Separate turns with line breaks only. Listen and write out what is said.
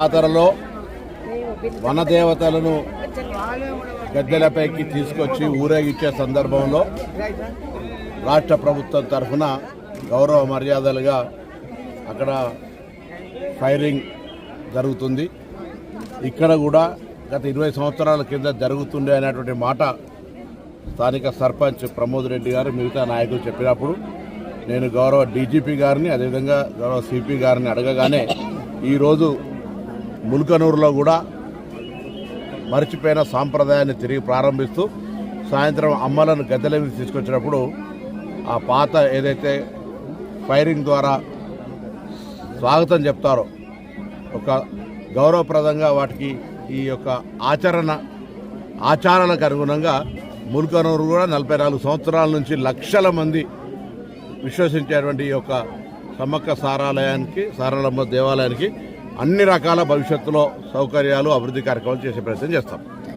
జాతరలో వనదేవతలను గద్దెలపైకి తీసుకొచ్చి ఊరేగించే సందర్భంలో రాష్ట్ర ప్రభుత్వం తరఫున గౌరవ మర్యాదలుగా అక్కడ ఫైరింగ్ జరుగుతుంది. ఇక్కడ కూడా గత 20 సంవత్సరాల కింద జరుగుతుండే అనేటువంటి మాట స్థానిక సర్పంచ్ ప్రమోద్ రెడ్డి గారు మిగతా నాయకులు చెప్పినప్పుడు నేను గౌరవ డీజీపీ గారిని అదేవిధంగా గౌరవ సిపి గారిని అడగగానే ఈరోజు ముల్కనూరులో కూడా మర్చిపోయిన సాంప్రదాయాన్ని తిరిగి ప్రారంభిస్తూ సాయంత్రం అమ్మలను గద్దెల మీద తీసుకొచ్చినప్పుడు ఆ పాత ఏదైతే ఫైరింగ్ ద్వారా స్వాగతం చెప్తారో ఒక గౌరవప్రదంగా వాటికి ఈ యొక్క ఆచారాలకు అనుగుణంగా ముల్కనూరు కూడా 44 సంవత్సరాల నుంచి లక్షల మంది విశ్వసించేటువంటి ఈ యొక్క సమ్మక్క సారలమ్మ దేవాలయానికి అన్ని రకాల భవిష్యత్తులో సౌకర్యాలు అభివృద్ధి కార్యక్రమాలు చేసే ప్రయత్నం చేస్తాం.